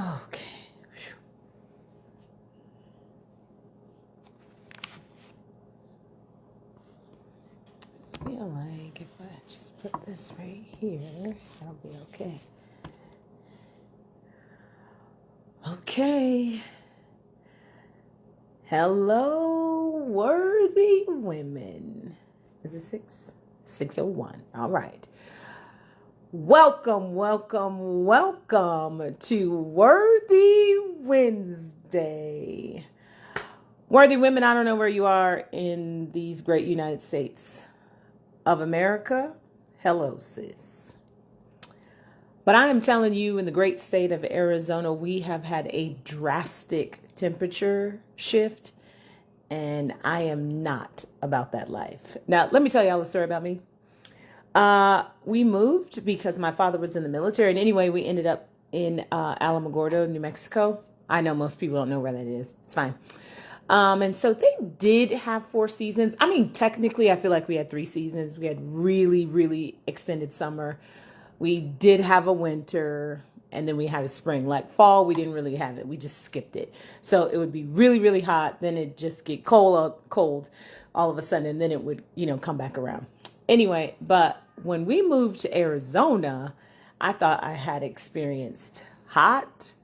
Okay. I feel like if I just put this right here, I'll be okay. Okay. Hello, worthy women. Is it 6:01? All right. Welcome, welcome, welcome to Worthy Wednesday. Worthy women, I don't know where you are in these great United States of America. Hello, sis. But I am telling you, in the great state of Arizona, we have had a drastic temperature shift, and I am not about that life. Now, let me tell y'all a story about me. We moved because my father was in the military, and anyway, we ended up in Alamogordo, New Mexico. I know most people don't know where that is. It's fine. And so they did have 4 seasons. I mean, technically, I feel like we had 3 seasons. We had really, really extended summer. We did have a winter, and then we had a spring. Like fall, we didn't really have it. We just skipped it. So it would be really, really hot. Then it just get cold all of a sudden, and then it would, come back around. Anyway, but when we moved to Arizona, I thought I had experienced hot.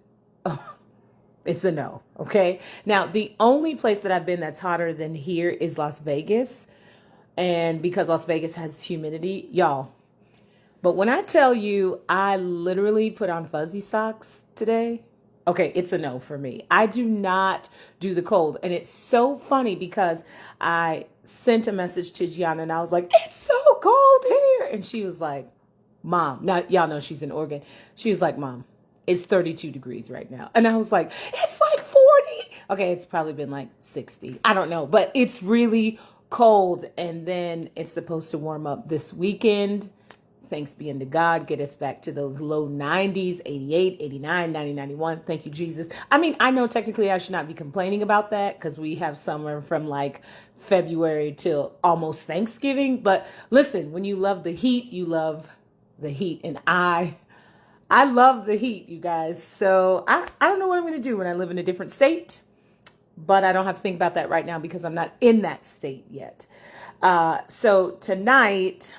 It's a no. Okay. Now, the only place that I've been that's hotter than here is Las Vegas. And because Las Vegas has humidity, y'all. But when I tell you, I literally put on fuzzy socks today. Okay, it's a no for me. I do not do the cold. And it's so funny because I sent a message to Gianna and I was like, it's so cold here. And she was like, Mom, now y'all know she's in Oregon. She was like, Mom, it's 32 degrees right now. And I was like, it's like 40. Okay, it's probably been like 60. I don't know, but it's really cold. And then it's supposed to warm up this weekend. Thanks be unto God, get us back to those low 90s, 88, 89, 90, 91. Thank you, Jesus. I mean, I know technically I should not be complaining about that because we have summer from like February till almost Thanksgiving. But listen, when you love the heat, you love the heat. And I love the heat, you guys. So I don't know what I'm going to do when I live in a different state, but I don't have to think about that right now because I'm not in that state yet. So tonight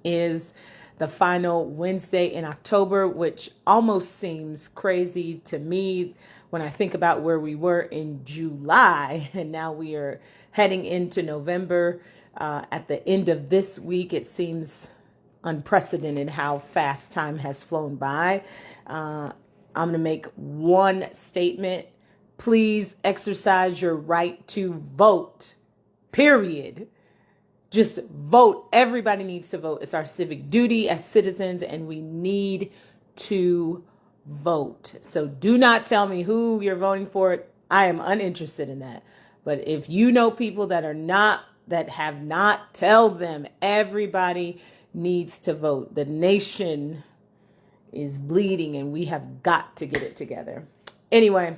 is the final Wednesday in October, which almost seems crazy to me when I think about where we were in July, and now we are heading into November. At the end of this week, it seems unprecedented how fast time has flown by. I'm going to make one statement. Please exercise your right to vote, period. Just vote. Everybody needs to vote. It's our civic duty as citizens, and we need to vote. So do not tell me who you're voting for. I am uninterested in that. But if you know people that have not, tell them. Everybody needs to vote. The nation is bleeding, and we have got to get it together. Anyway,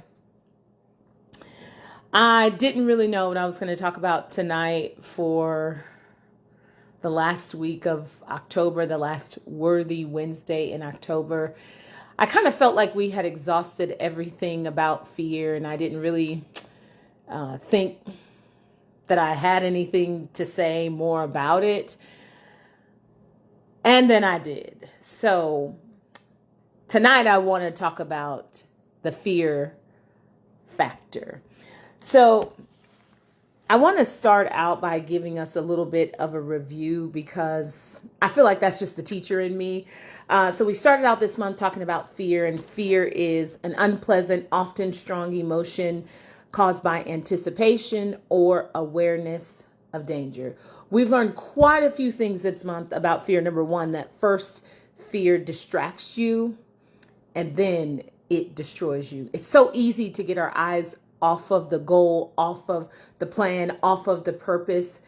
I didn't really know what I was going to talk about tonight for the last week of October, the last worthy Wednesday in October. I kind of felt like we had exhausted everything about fear, and I didn't really think that I had anything to say more about it. And then I did. So tonight I want to talk about the fear factor. So I want to start out by giving us a little bit of a review because I feel like that's just the teacher in me. So we started out this month talking about fear, and fear is an unpleasant, often strong emotion caused by anticipation or awareness of danger. We've learned quite a few things this month about fear. Number one, that first, fear distracts you and then it destroys you. It's so easy to get our eyes off of the goal, off of the plan, off of the purpose,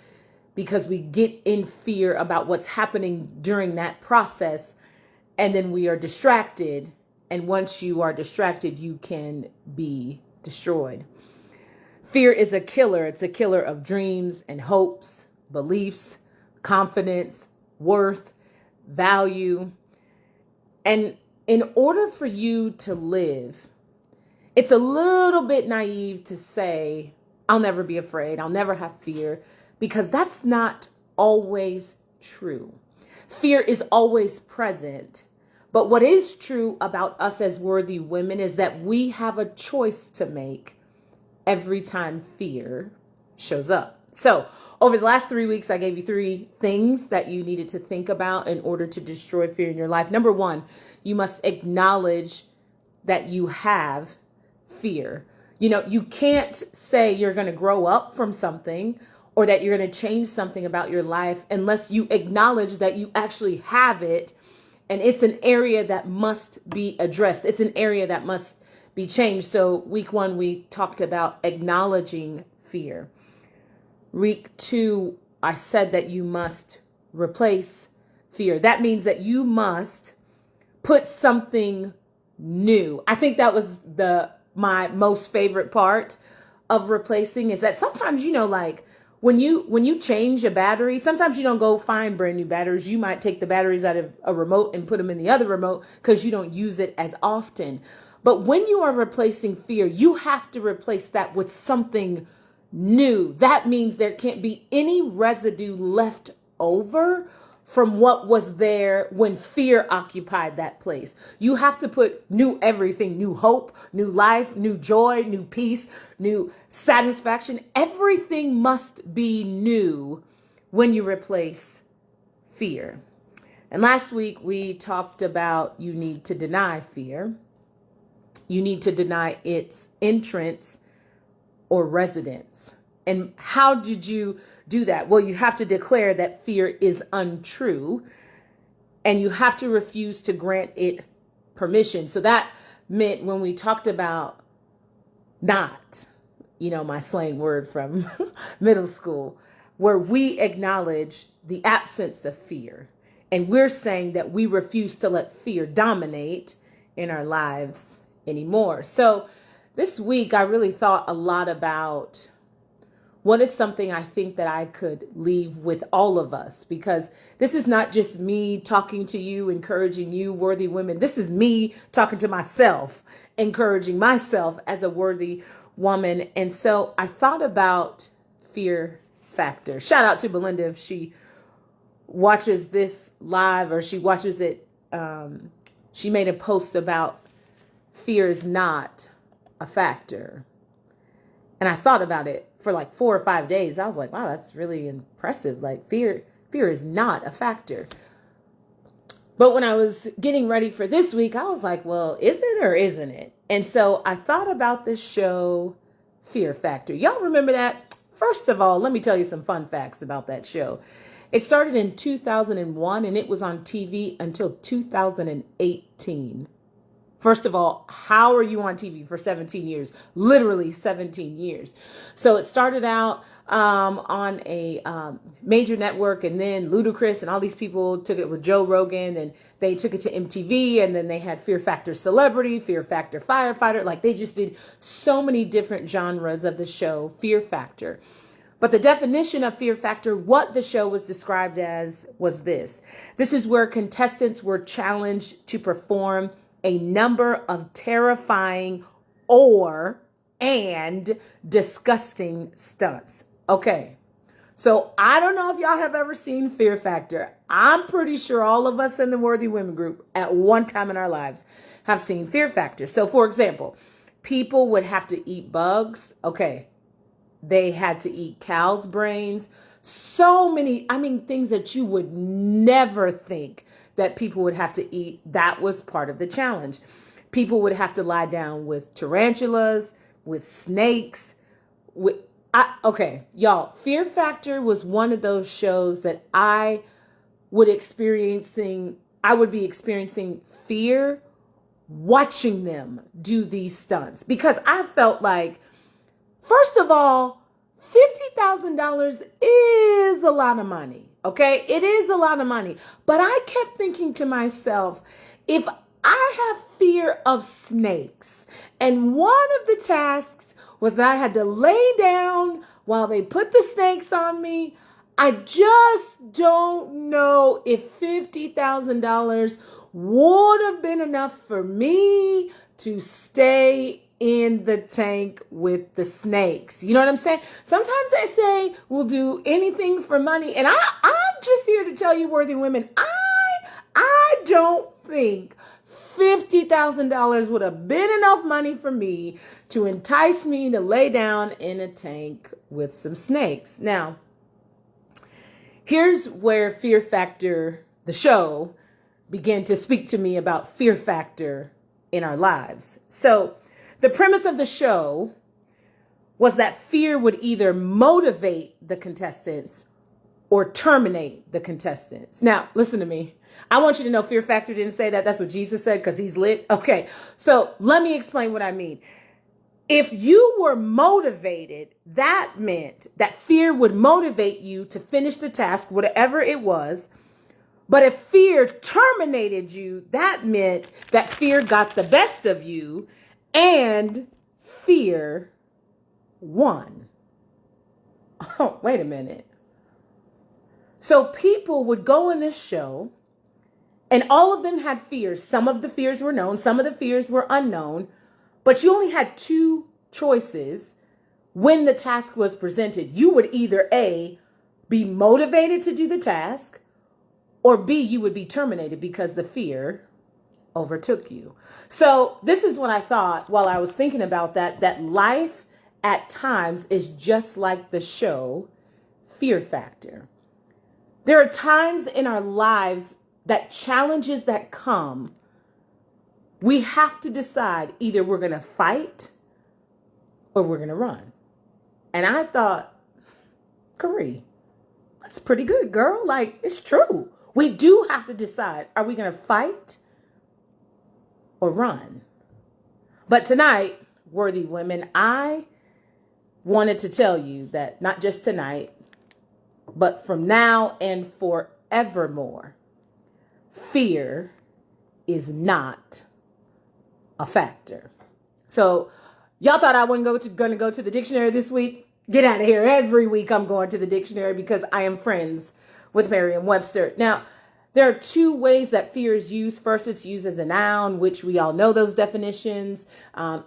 because we get in fear about what's happening during that process, and then we are distracted. And once you are distracted, you can be destroyed. Fear is a killer. It's a killer of dreams and hopes, beliefs, confidence, worth, value. And in order for you to live, it's a little bit naive to say, I'll never be afraid, I'll never have fear, because that's not always true. Fear is always present. But what is true about us as worthy women is that we have a choice to make every time fear shows up. So over the last 3 weeks, I gave you 3 things that you needed to think about in order to destroy fear in your life. Number 1, you must acknowledge that you have fear. You can't say you're going to grow up from something or that you're going to change something about your life unless you acknowledge that you actually have it. And it's an area that must be addressed. It's an area that must be changed. So week 1, we talked about acknowledging fear. Week 2, I said that you must replace fear. That means that you must put something new. I think that was my most favorite part of replacing, is that sometimes, like when you change a battery, sometimes you don't go find brand new batteries. You might take the batteries out of a remote and put them in the other remote because you don't use it as often. But when you are replacing fear, you have to replace that with something new. That means there can't be any residue left over from what was there when fear occupied that place. You have to put new everything, new hope, new life, new joy, new peace, new satisfaction. Everything must be new when you replace fear. And last week we talked about you need to deny fear. You need to deny its entrance or residence. And how did you do that? Well, you have to declare that fear is untrue, and you have to refuse to grant it permission. So that meant when we talked about not, my slang word from middle school, where we acknowledge the absence of fear, and we're saying that we refuse to let fear dominate in our lives anymore. So this week, I really thought a lot about what is something I think that I could leave with all of us, because this is not just me talking to you, encouraging you, worthy women. This is me talking to myself, encouraging myself as a worthy woman. And so I thought about fear factor. Shout out to Belinda if she watches this live or she watches it. She made a post about fear is not a factor. And I thought about it for like 4 or 5 days. I was like, wow, that's really impressive. Like fear is not a factor. But when I was getting ready for this week, I was like, well, is it or isn't it? And so I thought about this show, Fear Factor. Y'all remember that? First of all, let me tell you some fun facts about that show. It started in 2001 and it was on TV until 2018. First of all, how are you on TV for 17 years? Literally 17 years. So it started out on a major network, and then Ludacris and all these people took it with Joe Rogan, and they took it to MTV, and then they had Fear Factor Celebrity, Fear Factor Firefighter. Like they just did so many different genres of the show, Fear Factor. But the definition of Fear Factor, what the show was described as, was this. This is where contestants were challenged to perform a number of terrifying and disgusting stunts. Okay, so I don't know if y'all have ever seen Fear Factor. I'm pretty sure all of us in the Worthy Women group at one time in our lives have seen Fear Factor. So for example, people would have to eat bugs. Okay, they had to eat cow's brains. So many, things that you would never think that people would have to eat. That was part of the challenge. People would have to lie down with tarantulas, with snakes, y'all, Fear Factor was one of those shows that I would be experiencing fear watching them do these stunts, because I felt like, first of all, $50,000 is a lot of money. Okay, it is a lot of money. But I kept thinking to myself, if I have fear of snakes, and one of the tasks was that I had to lay down while they put the snakes on me, I just don't know if $50,000 would have been enough for me to stay in the tank with the snakes. You know what I'm saying? Sometimes they say we'll do anything for money. And I'm just here to tell you, worthy women, I don't think $50,000 would have been enough money for me to entice me to lay down in a tank with some snakes. Now, here's where Fear Factor, the show, began to speak to me about fear factor in our lives. So the premise of the show was that fear would either motivate the contestants or terminate the contestants. Now, listen to me. I want you to know fear factor didn't say that. That's what Jesus said because he's lit. Okay, so let me explain what I mean. If you were motivated, that meant that fear would motivate you to finish the task, whatever it was. But if fear terminated you, that meant that fear got the best of you and fear won. Oh, wait a minute. So people would go in this show and all of them had fears. Some of the fears were known, some of the fears were unknown, but you only had two choices when the task was presented. You would either A, be motivated to do the task, or B, you would be terminated because the fear overtook you. So this is what I thought while I was thinking about that life at times is just like the show Fear Factor. There are times in our lives that challenges that come, we have to decide either we're going to fight or we're going to run. And I thought, Karee, that's pretty good, girl. Like, it's true. We do have to decide, are we going to fight or run? But tonight, worthy women, I wanted to tell you that not just tonight, but from now and forevermore, fear is not a factor. So y'all thought I wasn't going to go to the dictionary this week? Get out of here. Every week I'm going to the dictionary because I am friends with Merriam-Webster. Now, there are two ways that fear is used. First, it's used as a noun, which we all know those definitions.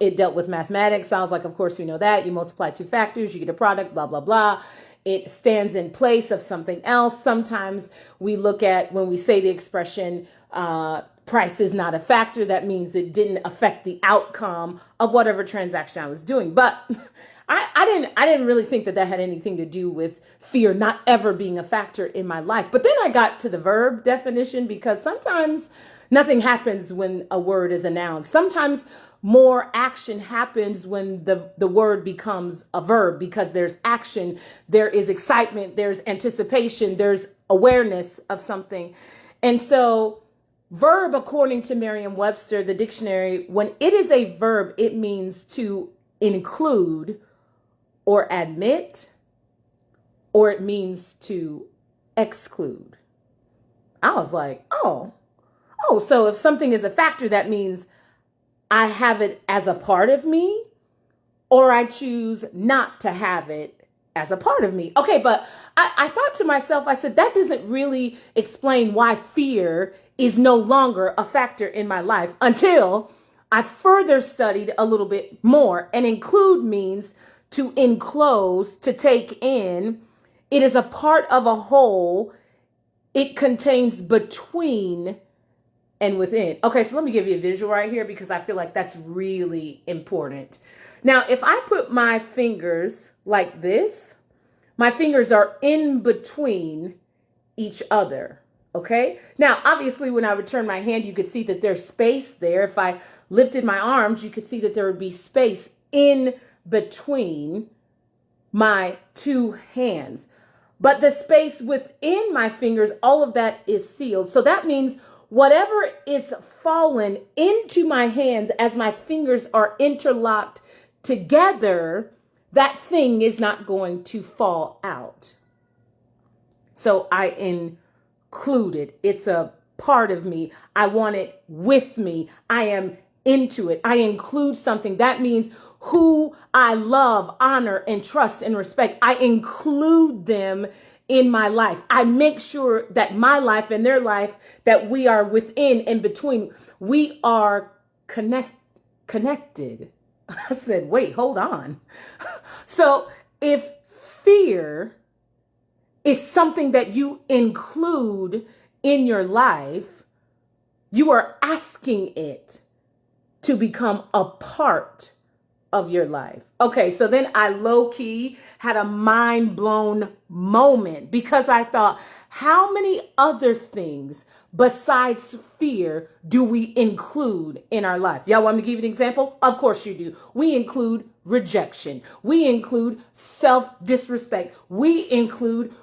It dealt with mathematics. Sounds like, of course, we know that. You multiply two factors, you get a product, blah, blah, blah. It stands in place of something else. Sometimes we look at when we say the expression, price is not a factor. That means it didn't affect the outcome of whatever transaction I was doing. But I didn't really think that had anything to do with fear not ever being a factor in my life. But then I got to the verb definition because sometimes nothing happens when a word is a noun. Sometimes more action happens when the word becomes a verb because there's action, there is excitement, there's anticipation, there's awareness of something. And so verb, according to Merriam-Webster, the dictionary, when it is a verb, it means to include or admit, or it means to exclude. I was like, oh, so if something is a factor, that means I have it as a part of me, or I choose not to have it as a part of me. Okay, but I thought to myself, I said, that doesn't really explain why fear is no longer a factor in my life until I further studied a little bit more. And include means to enclose, to take in. It is a part of a whole. It contains between and within. Okay, so let me give you a visual right here because I feel like that's really important. Now, if I put my fingers like this, my fingers are in between each other. Okay. Now, obviously, when I would turn my hand, you could see that there's space there. If I lifted my arms, you could see that there would be space in between my two hands. But the space within my fingers, all of that is sealed. So that means whatever is fallen into my hands as my fingers are interlocked together, that thing is not going to fall out. So I include it. It's a part of me. I want it with me. I am into it. I include something. That means who I love, honor, and trust and respect. I include them in my life. I make sure that my life and their life, that we are within and between, we are connected. I said, wait, hold on. So if fear is something that you include in your life, you are asking it to become a part of your life. Okay, so then I low-key had a mind-blown moment because I thought, how many other things besides fear do we include in our life? Y'all want me to give you an example? Of course you do. We include rejection. We include self-disrespect. We include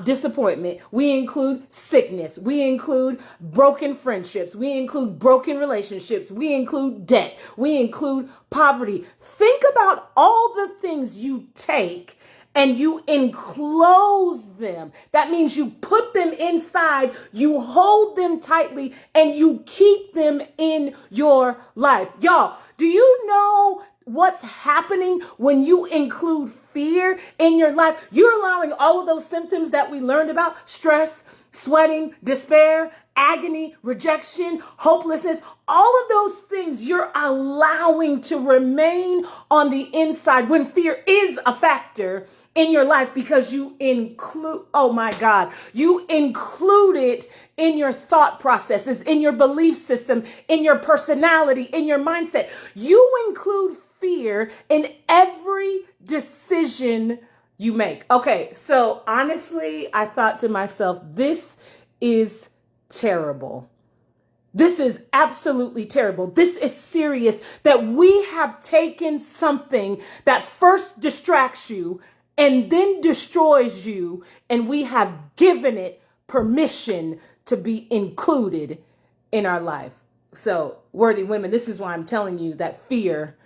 disappointment. We include sickness. We include broken friendships. We include broken relationships. We include debt. We include poverty. Think about all the things you take and you enclose them. That means you put them inside, you hold them tightly, and you keep them in your life. Y'all, do you know what's happening when you include fear in your life? You're allowing all of those symptoms that we learned about: stress, sweating, despair, agony, rejection, hopelessness, all of those things you're allowing to remain on the inside when fear is a factor in your life, because you include, oh my God, you include it in your thought processes, in your belief system, in your personality, in your mindset. You include fear in every decision you make. Okay, so honestly, I thought to myself, this is terrible. This is absolutely terrible. This is serious, that we have taken something that first distracts you and then destroys you, and we have given it permission to be included in our life. So, worthy women, this is why I'm telling you that fear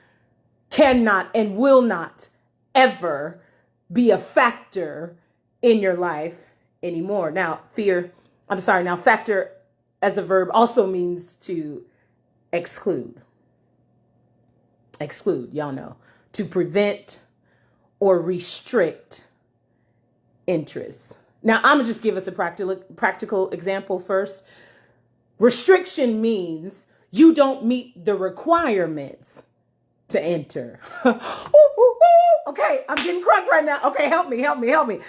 cannot and will not ever be a factor in your life anymore. Now, factor as a verb also means to exclude. Exclude, y'all know. To prevent or restrict interest. Now, I'm going to just give us a practical example first. Restriction means you don't meet the requirements to enter. Okay, I'm getting crunk right now. Okay, help me.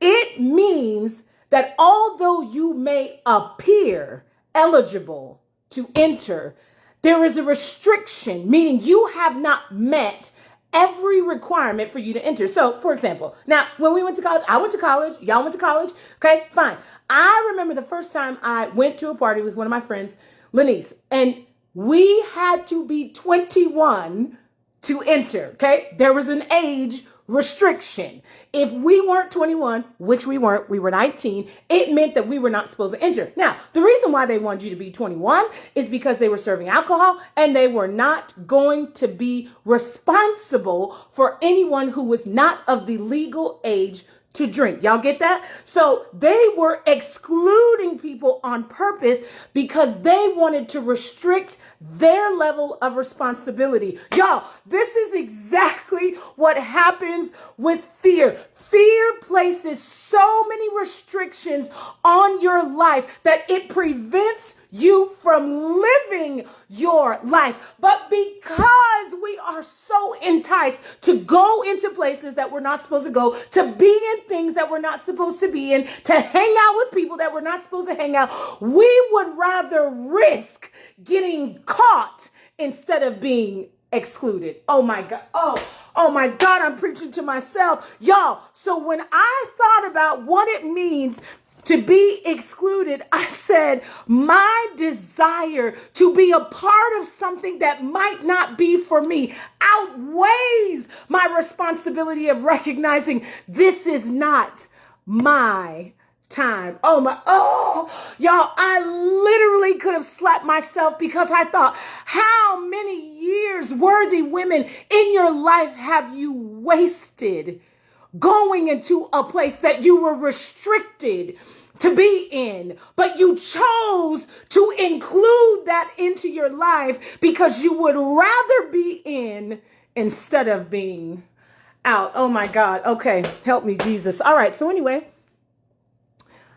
It means that although you may appear eligible to enter, there is a restriction, meaning you have not met every requirement for you to enter. So, for example, now when we went to college, I went to college, y'all went to college. Okay, fine. I remember the first time I went to a party with one of my friends, Lenice, and we had to be 21 to enter. Okay, there was an age restriction. If we weren't 21, which we weren't, we were 19, it meant that we were not supposed to enter. Now, the reason why they wanted you to be 21 is because they were serving alcohol and they were not going to be responsible for anyone who was not of the legal age to drink. Y'all get that? So they were excluding people on purpose because they wanted to restrict their level of responsibility. Y'all, this is exactly what happens with fear. Fear places so many restrictions on your life that it prevents you from living your life. But because we are so enticed to go into places that we're not supposed to go, to be in things that we're not supposed to be in, to hang out with people that we're not supposed to hang out, we would rather risk getting caught instead of being excluded. Oh my God. Oh my God, I'm preaching to myself. Y'all, so when I thought about what it means to be excluded, I said, my desire to be a part of something that might not be for me outweighs my responsibility of recognizing this is not my time. Y'all, I literally could have slapped myself because I thought, how many years, worthy women, in your life have you wasted going into a place that you were restricted to be in, but you chose to include that into your life because you would rather be in instead of being out. Oh my God. Okay. Help me, Jesus. All right. So anyway,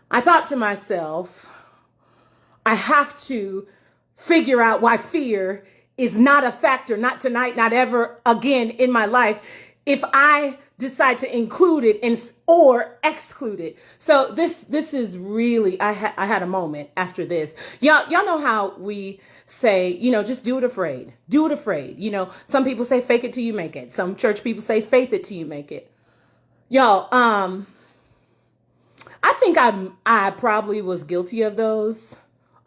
I thought to myself, I have to figure out why fear is not a factor, not tonight, not ever again in my life, if I decide to include it or exclude it. So this is really, I had a moment after this. Y'all know how we say, just do it afraid. Do it afraid. Some people say fake it till you make it. Some church people say faith it till you make it. Y'all, I think I probably was guilty of those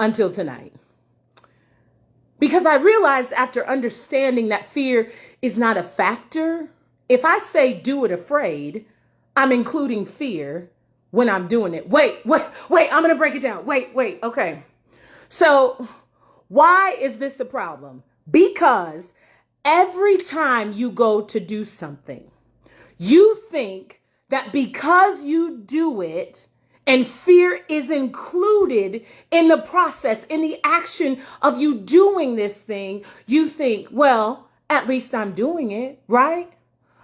until tonight. Because I realized after understanding that fear is not a factor, if I say do it afraid, I'm including fear when I'm doing it. Wait, I'm going to break it down. Wait, okay. So why is this a problem? Because every time you go to do something, you think that because you do it, and fear is included in the process, in the action of you doing this thing, you think, well, at least I'm doing it, right?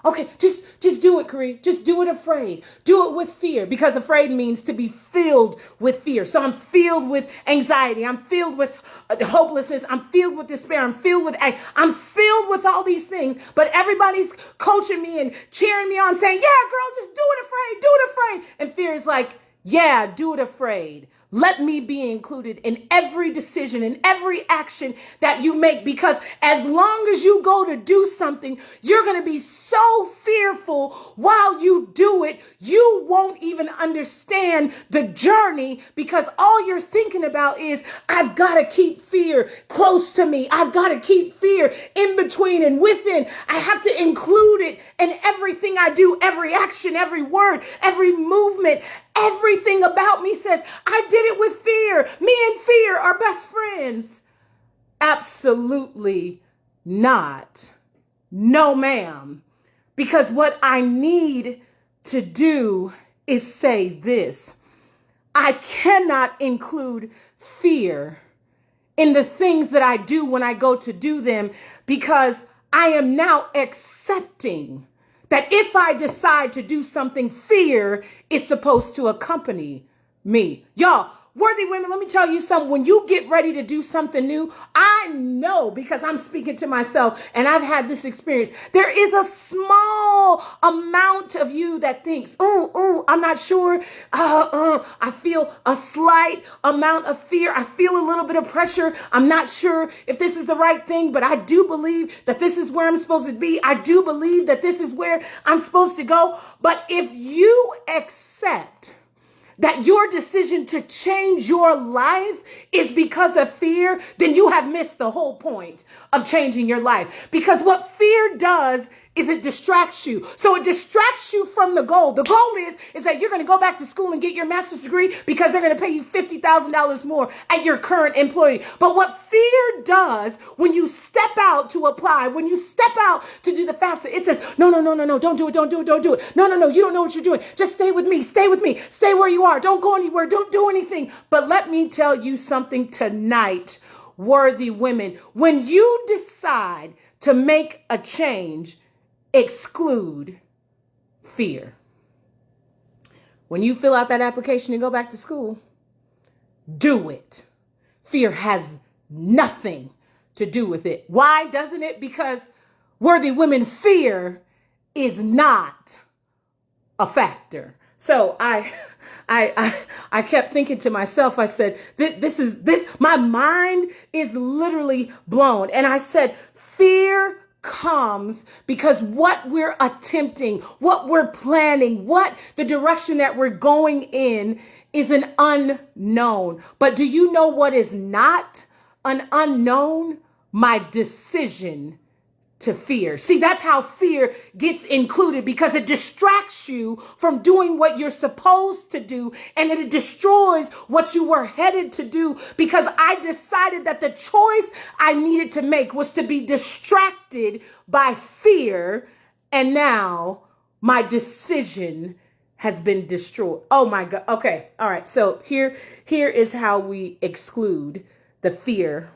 Okay, just do it, Karee. Just do it afraid. Do it with fear, because afraid means to be filled with fear. So I'm filled with anxiety. I'm filled with hopelessness. I'm filled with despair. I'm filled with anger. I'm filled with all these things, but everybody's coaching me and cheering me on, saying, yeah, girl, just do it afraid. Do it afraid. And fear is like, yeah, do it afraid. Let me be included in every decision, in every action that you make, because as long as you go to do something, you're going to be so fearful while you do it, you won't even understand the journey, because all you're thinking about is, I've got to keep fear close to me. I've got to keep fear in between and within. I have to include it in everything I do, every action, every word, every movement. Everything about me says, I did it with fear. Me and fear are best friends. Absolutely not. No, ma'am. Because what I need to do is say this. I cannot include fear in the things that I do when I go to do them, because I am now accepting that if I decide to do something, fear is supposed to accompany me. Y'all, worthy women, let me tell you something. When you get ready to do something new, I know, because I'm speaking to myself and I've had this experience, there is a small amount of you that thinks, I'm not sure. I feel a slight amount of fear. I feel a little bit of pressure. I'm not sure if this is the right thing, but I do believe that this is where I'm supposed to be. I do believe that this is where I'm supposed to go. But if you accept that your decision to change your life is because of fear, then you have missed the whole point of changing your life. Because what fear does is it distracts you. So it distracts you from the goal. The goal is that you're going to go back to school and get your master's degree because they're going to pay you $50,000 more at your current employee. But what fear does when you step out to apply, when you step out to do the FAFSA, it says, no, don't do it. No, you don't know what you're doing. Just stay with me, stay where you are. Don't go anywhere, don't do anything. But let me tell you something tonight, worthy women. When you decide to make a change, exclude fear. When you fill out that application and go back to school, do it. Fear has nothing to do with it. Why doesn't it? Because, worthy women, fear is not a factor. So I kept thinking to myself, I said, my mind is literally blown. And I said, fear comes because what we're attempting, what we're planning, what the direction that we're going in is an unknown. But do you know what is not an unknown? My decision to fear. See, that's how fear gets included, because it distracts you from doing what you're supposed to do, and it destroys what you were headed to do, because I decided that the choice I needed to make was to be distracted by fear, and now my decision has been destroyed. Oh my God. Okay. All right. So here is how we exclude the fear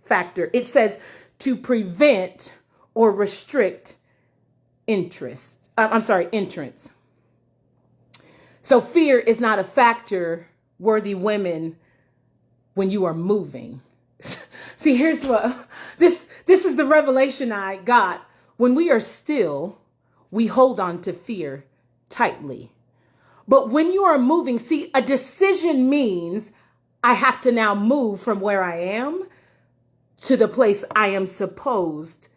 factor. It says to prevent or restrict entrance. So fear is not a factor worthy women, when you are moving. See, here's what this is the revelation I got. When we are still, we hold on to fear tightly. But when you are moving, see, a decision means I have to now move from where I am to the place I am supposed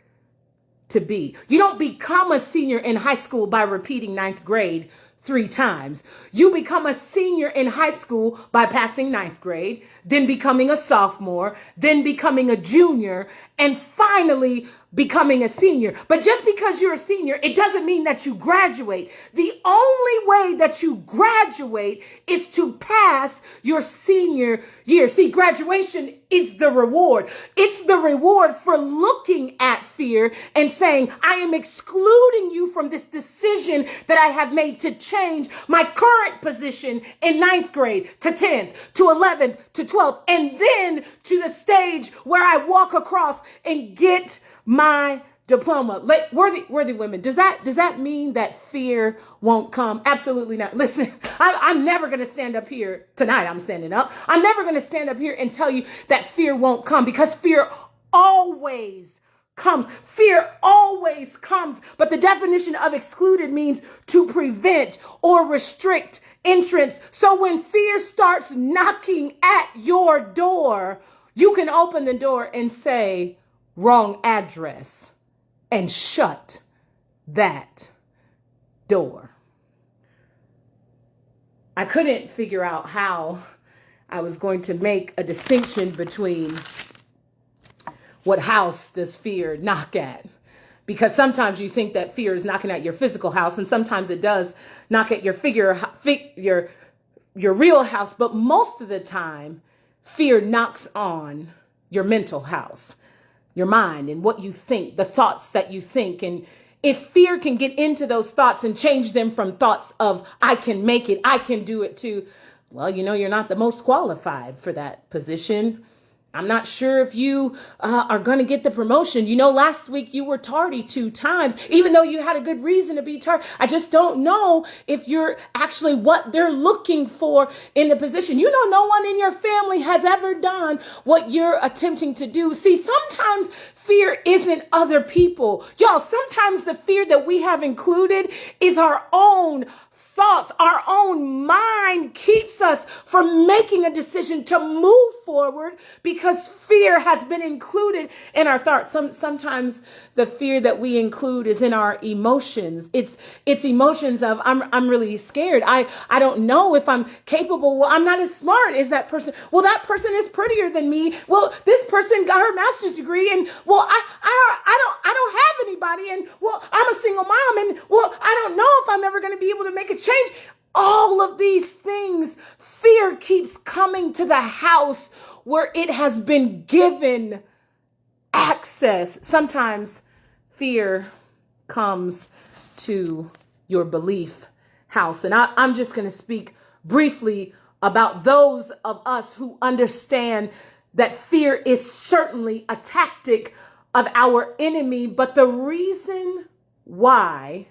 to be. You don't become a senior in high school by repeating ninth grade 3 times. You become a senior in high school by passing ninth grade, then becoming a sophomore, then becoming a junior, and finally becoming a senior. But just because you're a senior, it doesn't mean that you graduate. The only way that you graduate is to pass your senior year. See, graduation is the reward. It's the reward for looking at fear and saying, I am excluding you from this decision that I have made to change my current position in ninth grade to 10th, to 11th, to 12th, and then to the stage where I walk across and get my diploma. Worthy women, does that mean that fear won't come? Absolutely not. Listen, I'm never going to stand up here tonight. I'm standing up. I'm never going to stand up here and tell you that fear won't come, because fear always comes. Fear always comes. But the definition of excluded means to prevent or restrict entrance. So when fear starts knocking at your door, you can open the door and say, wrong address, and shut that door. I couldn't figure out how I was going to make a distinction between what house does fear knock at. Because sometimes you think that fear is knocking at your physical house, and sometimes it does knock at your your real house. But most of the time, fear knocks on your mental house, your mind, and what you think, the thoughts that you think. And if fear can get into those thoughts and change them from thoughts of, I can make it, I can do it, to, well, you're not the most qualified for that position. I'm not sure if you are going to get the promotion. Last week you were tardy 2 times, even though you had a good reason to be tardy. I just don't know if you're actually what they're looking for in the position. No one in your family has ever done what you're attempting to do. See, sometimes fear isn't other people. Y'all, sometimes the fear that we have included is our own thoughts. Our own mind keeps us from making a decision to move forward because fear has been included in our thoughts. Sometimes the fear that we include is in our emotions. It's emotions of, I'm really scared. I don't know if I'm capable. Well, I'm not as smart as that person. Well, that person is prettier than me. Well, this person got her master's degree, and well, I don't have anybody, and well, I'm a single mom, and well, I don't know if I'm ever going to be able to make a change. All of these things, fear keeps coming to the house where it has been given access. Sometimes fear comes to your belief house. And I'm just going to speak briefly about those of us who understand that fear is certainly a tactic of our enemy. But the reason why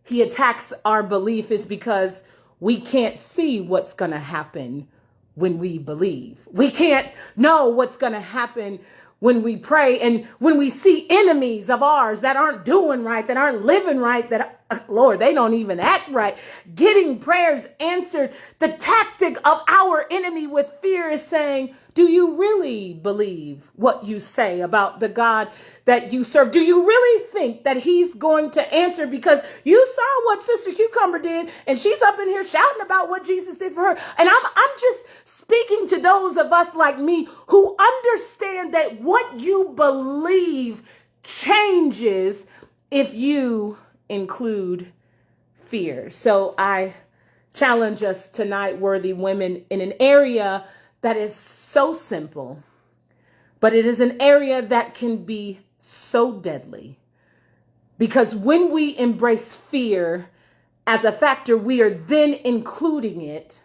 he attacks our belief is because we can't see what's going to happen when we believe. We can't know what's going to happen when we pray. And when we see enemies of ours that aren't doing right, that aren't living right, that, Lord, they don't even act right, getting prayers answered, the tactic of our enemy with fear is saying, do you really believe what you say about the God that you serve? Do you really think that he's going to answer? Because you saw what Sister Cucumber did, and she's up in here shouting about what Jesus did for her. And I'm just speaking to those of us like me who understand that what you believe changes if you include fear. So I challenge us tonight, worthy women, in an area that is so simple, but it is an area that can be so deadly. Because when we embrace fear as a factor, we are then including it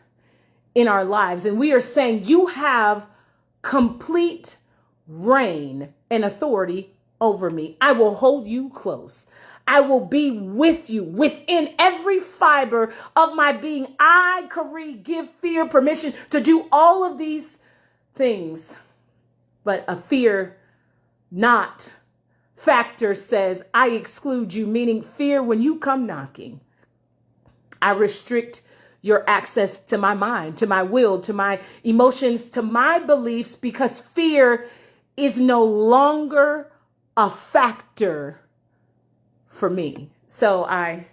in our lives. And we are saying, you have complete reign and authority over me. I will hold you close. I will be with you within every fiber of my being. I, Carrie, give fear permission to do all of these things. But a fear not factor says, I exclude you, meaning fear, when you come knocking, I restrict your access to my mind, to my will, to my emotions, to my beliefs, because fear is no longer a factor for me. So I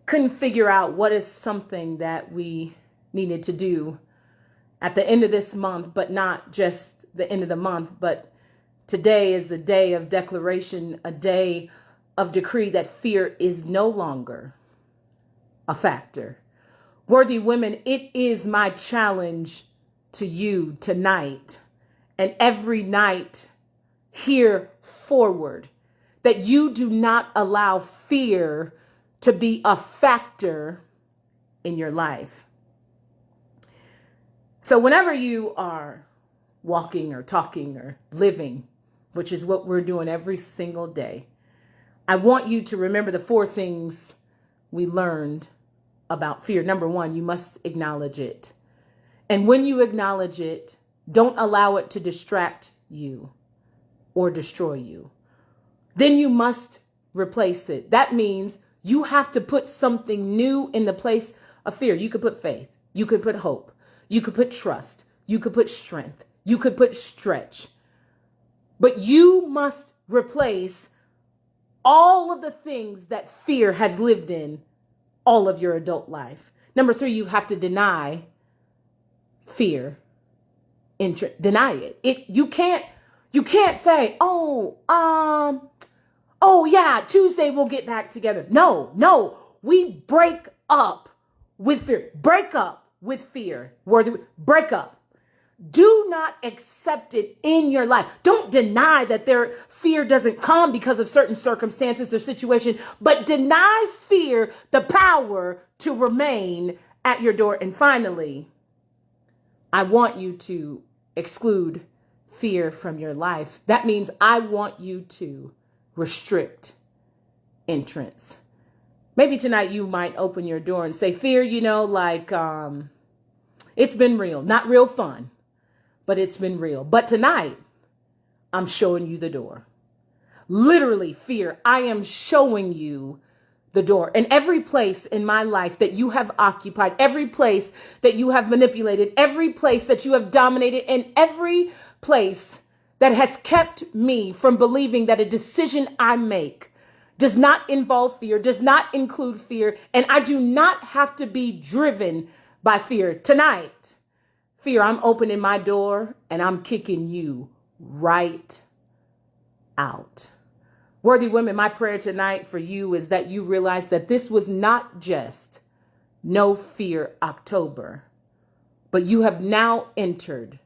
couldn't figure out what is something that we needed to do at the end of this month, but not just the end of the month, but today is a day of declaration, a day of decree that fear is no longer a factor. Worthy women, it is my challenge to you tonight and every night here forward, that you do not allow fear to be a factor in your life. So whenever you are walking or talking or living, which is what we're doing every single day, I want you to remember the 4 things we learned about fear. Number 1, you must acknowledge it. And when you acknowledge it, don't allow it to distract you or destroy you. Then you must replace it. That means you have to put something new in the place of fear. You could put faith. You could put hope. You could put trust. You could put strength. You could put stretch. But you must replace all of the things that fear has lived in all of your adult life. Number 3, you have to deny fear. Deny it. You can't say, oh yeah, Tuesday we'll get back together. No, we break up with fear. Break up with fear. Break up. Do not accept it in your life. Don't deny that fear doesn't come because of certain circumstances or situation, but deny fear the power to remain at your door. And finally, I want you to exclude fear from your life. That means I want you to restrict entrance. Maybe tonight you might open your door and say, fear, it's been real, not real fun, but it's been real. But tonight, I'm showing you the door. Literally, fear, I am showing you the door. And every place in my life that you have occupied, every place that you have manipulated, every place that you have dominated, and every place that has kept me from believing that a decision I make does not involve fear, does not include fear, and I do not have to be driven by fear. Tonight, fear, I'm opening my door and I'm kicking you right out. Worthy women, my prayer tonight for you is that you realize that this was not just No Fear October, but you have now entered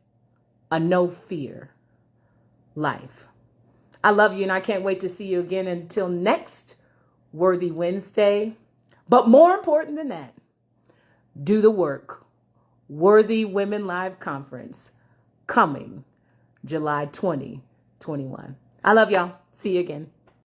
a no fear life. I love you and I can't wait to see you again until next Worthy Wednesday. But more important than that, do the work. Worthy Women Live Conference coming July 2021. I love y'all. See you again.